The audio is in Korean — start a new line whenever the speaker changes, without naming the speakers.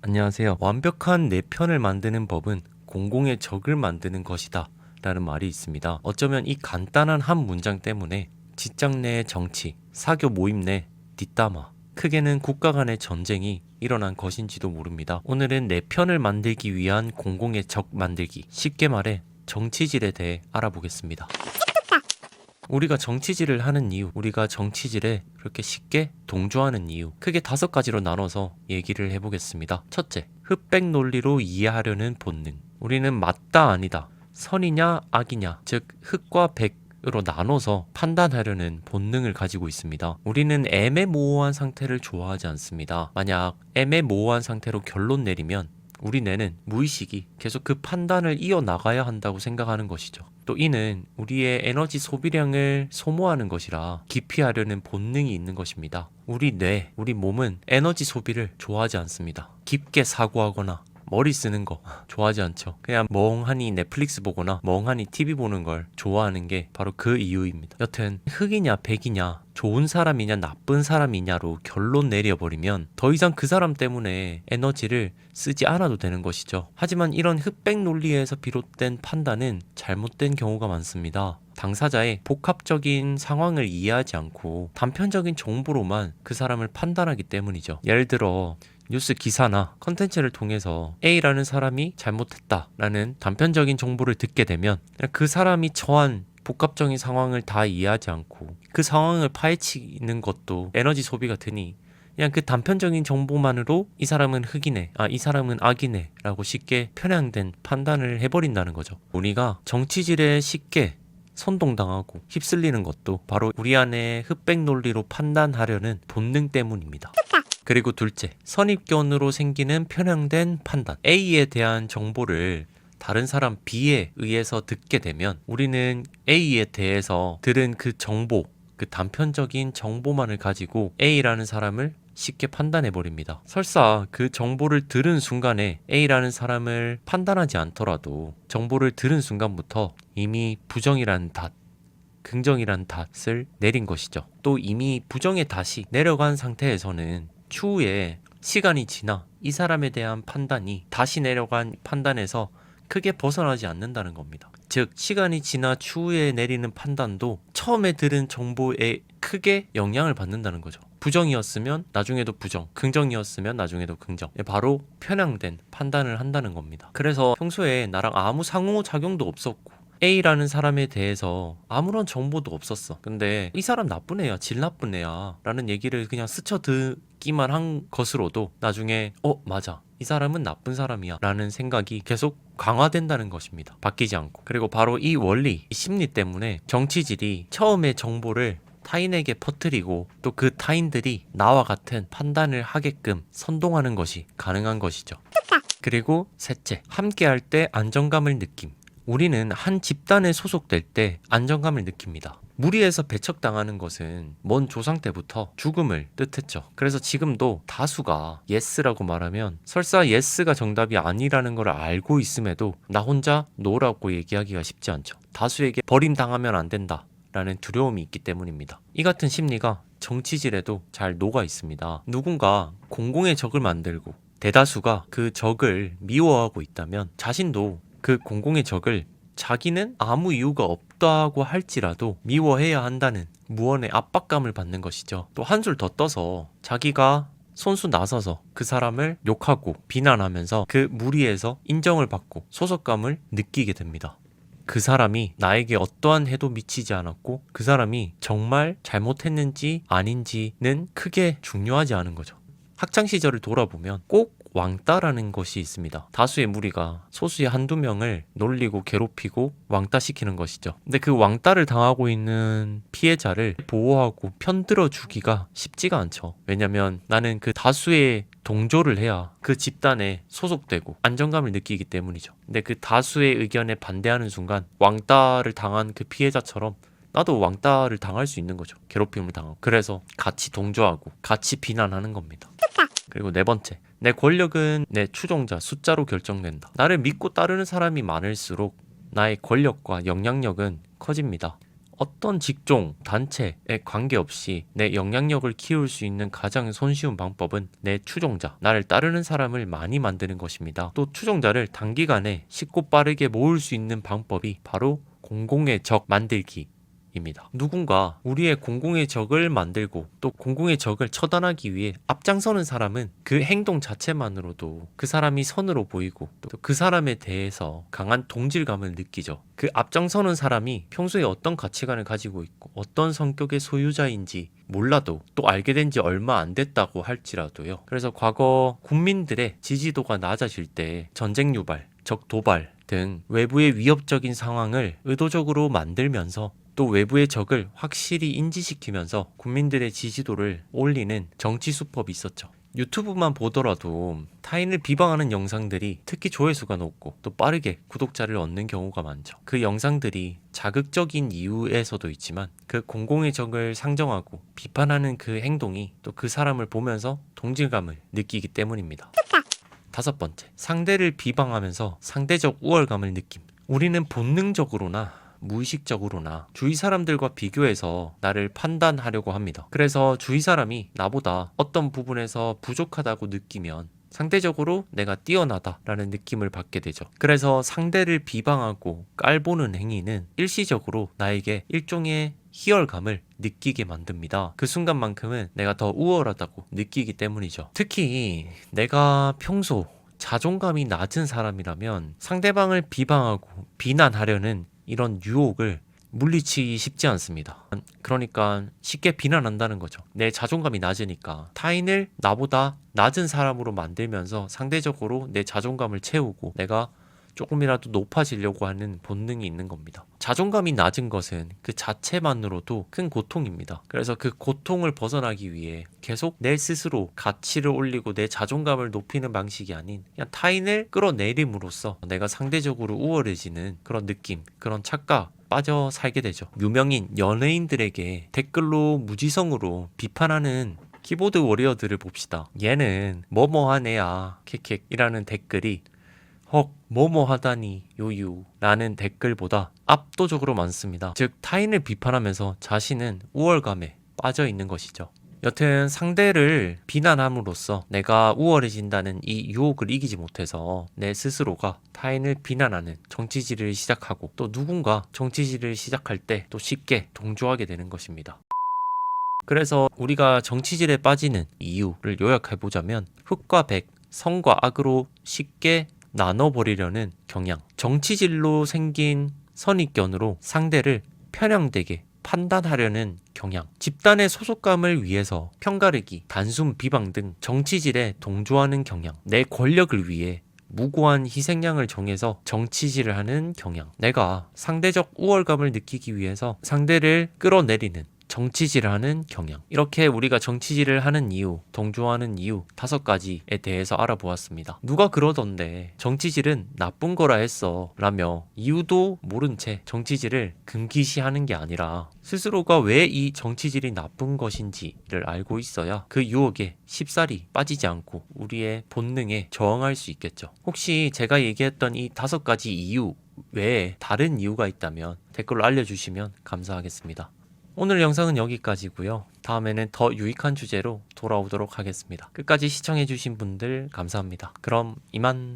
안녕하세요. 완벽한 내 편을 만드는 법은 공공의 적을 만드는 것이다 라는 말이 있습니다. 어쩌면 이 간단한 한 문장 때문에 직장 내의 정치, 사교 모임 내 뒷담화, 크게는 국가 간의 전쟁이 일어난 것인지도 모릅니다. 오늘은 내 편을 만들기 위한 공공의 적 만들기, 쉽게 말해 정치질에 대해 알아보겠습니다. 우리가 정치질을 하는 이유, 우리가 정치질에 그렇게 쉽게 동조하는 이유, 크게 5가지로 나눠서 얘기를 해보겠습니다. 첫째, 흑백 논리로 이해하려는 본능. 우리는 맞다 아니다, 선이냐 악이냐, 즉 흑과 백으로 나눠서 판단하려는 본능을 가지고 있습니다. 우리는 애매모호한 상태를 좋아하지 않습니다. 만약 애매모호한 상태로 결론 내리면 우리 뇌는 무의식이 계속 그 판단을 이어나가야 한다고 생각하는 것이죠. 또 이는 우리의 에너지 소비량을 소모하는 것이라 기피하려는 본능이 있는 것입니다. 우리 뇌, 우리 몸은 에너지 소비를 좋아하지 않습니다. 깊게 사고하거나 머리 쓰는 거 좋아하지 않죠. 그냥 멍하니 넷플릭스 보거나 멍하니 TV 보는 걸 좋아하는 게 바로 그 이유입니다. 여튼 흑이냐 백이냐, 좋은 사람이냐 나쁜 사람이냐로 결론 내려버리면 더 이상 그 사람 때문에 에너지를 쓰지 않아도 되는 것이죠. 하지만 이런 흑백 논리에서 비롯된 판단은 잘못된 경우가 많습니다. 당사자의 복합적인 상황을 이해하지 않고 단편적인 정보로만 그 사람을 판단하기 때문이죠. 예를 들어 뉴스 기사나 컨텐츠를 통해서 A라는 사람이 잘못했다라는 단편적인 정보를 듣게 되면 그 사람이 처한 복합적인 상황을 다 이해하지 않고 그 상황을 파헤치는 것도 에너지 소비가 드니 그냥 그 단편적인 정보만으로 이 사람은 흑이네, 이 사람은 악이네 라고 쉽게 편향된 판단을 해버린다는 거죠. 우리가 정치질에 쉽게 선동당하고 휩쓸리는 것도 바로 우리 안에 흑백 논리로 판단하려는 본능 때문입니다. 그리고 둘째, 선입견으로 생기는 편향된 판단. A에 대한 정보를 다른 사람 B에 의해서 듣게 되면 우리는 A에 대해서 들은 그 정보, 그 단편적인 정보만을 가지고 A라는 사람을 쉽게 판단해버립니다. 설사 그 정보를 들은 순간에 A라는 사람을 판단하지 않더라도 정보를 들은 순간부터 이미 부정이라는 닷, 긍정이라는 닷을 내린 것이죠. 또 이미 부정의 닷이 내려간 상태에서는 추후에 시간이 지나 이 사람에 대한 판단이 다시 내려간 판단에서 크게 벗어나지 않는다는 겁니다. 즉 시간이 지나 추후에 내리는 판단도 처음에 들은 정보에 크게 영향을 받는다는 거죠. 부정이었으면 나중에도 부정, 긍정이었으면 나중에도 긍정. 바로 편향된 판단을 한다는 겁니다. 그래서 평소에 나랑 아무 상호작용도 없었고 A라는 사람에 대해서 아무런 정보도 없었어. 근데 이 사람 나쁜 애야, 질 나쁜 애야 라는 얘기를 그냥 스쳐 듣기만 한 것으로도 나중에 맞아, 이 사람은 나쁜 사람이야 라는 생각이 계속 강화된다는 것입니다. 바뀌지 않고. 그리고 바로 이 원리, 이 심리 때문에 정치질이 처음에 정보를 타인에게 퍼뜨리고 또 그 타인들이 나와 같은 판단을 하게끔 선동하는 것이 가능한 것이죠. 그리고 셋째, 함께할 때 안정감을 느낌. 우리는 한 집단에 소속될 때 안정감을 느낍니다. 무리해서 배척당하는 것은 먼 조상 때부터 죽음을 뜻했죠. 그래서 지금도 다수가 예스라고 말하면 설사 예스가 정답이 아니라는 걸 알고 있음에도 나 혼자 노라고 얘기하기가 쉽지 않죠. 다수에게 버림당하면 안 된다 라는 두려움이 있기 때문입니다. 이 같은 심리가 정치질에도 잘 녹아 있습니다. 누군가 공공의 적을 만들고 대다수가 그 적을 미워하고 있다면 자신도 그 공공의 적을 자기는 아무 이유가 없다고 할지라도 미워해야 한다는 무언의 압박감을 받는 것이죠. 또 한술 더 떠서 자기가 손수 나서서 그 사람을 욕하고 비난하면서 그 무리에서 인정을 받고 소속감을 느끼게 됩니다. 그 사람이 나에게 어떠한 해도 미치지 않았고 그 사람이 정말 잘못했는지 아닌지는 크게 중요하지 않은 거죠. 학창시절을 돌아보면 꼭 왕따라는 것이 있습니다. 다수의 무리가 소수의 한두 명을 놀리고 괴롭히고 왕따시키는 것이죠. 근데 그 왕따를 당하고 있는 피해자를 보호하고 편들어 주기가 쉽지가 않죠. 왜냐면 나는 그 다수의 동조를 해야 그 집단에 소속되고 안정감을 느끼기 때문이죠. 근데 그 다수의 의견에 반대하는 순간 왕따를 당한 그 피해자처럼 나도 왕따를 당할 수 있는 거죠. 괴롭힘을 당하고. 그래서 같이 동조하고 같이 비난하는 겁니다. 그리고 네 번째, 내 권력은 내 추종자 숫자로 결정된다. 나를 믿고 따르는 사람이 많을수록 나의 권력과 영향력은 커집니다. 어떤 직종, 단체에 관계없이 내 영향력을 키울 수 있는 가장 손쉬운 방법은 내 추종자, 나를 따르는 사람을 많이 만드는 것입니다. 또 추종자를 단기간에 쉽고 빠르게 모을 수 있는 방법이 바로 공공의 적 만들기 입니다. 누군가 우리의 공공의 적을 만들고 또 공공의 적을 처단하기 위해 앞장서는 사람은 그 행동 자체만으로도 그 사람이 선으로 보이고 또 그 사람에 대해서 강한 동질감을 느끼죠. 그 앞장서는 사람이 평소에 어떤 가치관을 가지고 있고 어떤 성격의 소유자인지 몰라도 또 알게 된 지 얼마 안 됐다고 할지라도요. 그래서 과거 국민들의 지지도가 낮아질 때 전쟁 유발, 적 도발 등 외부의 위협적인 상황을 의도적으로 만들면서 또 외부의 적을 확실히 인지시키면서 국민들의 지지도를 올리는 정치 수법이 있었죠. 유튜브만 보더라도 타인을 비방하는 영상들이 특히 조회수가 높고 또 빠르게 구독자를 얻는 경우가 많죠. 그 영상들이 자극적인 이유에서도 있지만 그 공공의 적을 상정하고 비판하는 그 행동이 또 그 사람을 보면서 동질감을 느끼기 때문입니다. 5번째, 상대를 비방하면서 상대적 우월감을 느낌. 우리는 본능적으로나 무의식적으로나 주위 사람들과 비교해서 나를 판단하려고 합니다. 그래서 주위 사람이 나보다 어떤 부분에서 부족하다고 느끼면 상대적으로 내가 뛰어나다라는 느낌을 받게 되죠. 그래서 상대를 비방하고 깔보는 행위는 일시적으로 나에게 일종의 희열감을 느끼게 만듭니다. 그 순간만큼은 내가 더 우월하다고 느끼기 때문이죠. 특히 내가 평소 자존감이 낮은 사람이라면 상대방을 비방하고 비난하려는 이런 유혹을 물리치기 쉽지 않습니다. 그러니까 쉽게 비난한다는 거죠. 내 자존감이 낮으니까 타인을 나보다 낮은 사람으로 만들면서 상대적으로 내 자존감을 채우고 내가 조금이라도 높아지려고 하는 본능이 있는 겁니다. 자존감이 낮은 것은 그 자체만으로도 큰 고통입니다. 그래서 그 고통을 벗어나기 위해 계속 내 스스로 가치를 올리고 내 자존감을 높이는 방식이 아닌 그냥 타인을 끌어내림으로써 내가 상대적으로 우월해지는 그런 느낌, 그런 착각 빠져 살게 되죠. 유명인 연예인들에게 댓글로 무지성으로 비판하는 키보드 워리어들을 봅시다. 얘는 뭐뭐한 애야 캑캑이라는 댓글이 헉 뭐뭐하다니 요유 라는 댓글보다 압도적으로 많습니다. 즉 타인을 비판하면서 자신은 우월감에 빠져 있는 것이죠. 여튼 상대를 비난함으로써 내가 우월해진다는 이 유혹을 이기지 못해서 내 스스로가 타인을 비난하는 정치질을 시작하고 또 누군가 정치질을 시작할 때 또 쉽게 동조하게 되는 것입니다. 그래서 우리가 정치질에 빠지는 이유를 요약해보자면 흑과 백, 선과 악으로 쉽게 나눠버리려는 경향, 정치질로 생긴 선입견으로 상대를 편향되게 판단하려는 경향, 집단의 소속감을 위해서 편가르기, 단순 비방 등 정치질에 동조하는 경향, 내 권력을 위해 무고한 희생양을 정해서 정치질을 하는 경향, 내가 상대적 우월감을 느끼기 위해서 상대를 끌어내리는 정치질을 하는 경향. 이렇게 우리가 정치질을 하는 이유, 동조하는 이유 5가지에 대해서 알아보았습니다. 누가 그러던데 정치질은 나쁜 거라 했어 라며 이유도 모른 채 정치질을 금기시하는 게 아니라 스스로가 왜 이 정치질이 나쁜 것인지를 알고 있어야 그 유혹에 쉽사리 빠지지 않고 우리의 본능에 저항할 수 있겠죠. 혹시 제가 얘기했던 이 5가지 이유 외에 다른 이유가 있다면 댓글로 알려주시면 감사하겠습니다. 오늘 영상은 여기까지고요. 다음에는 더 유익한 주제로 돌아오도록 하겠습니다. 끝까지 시청해주신 분들 감사합니다. 그럼 이만.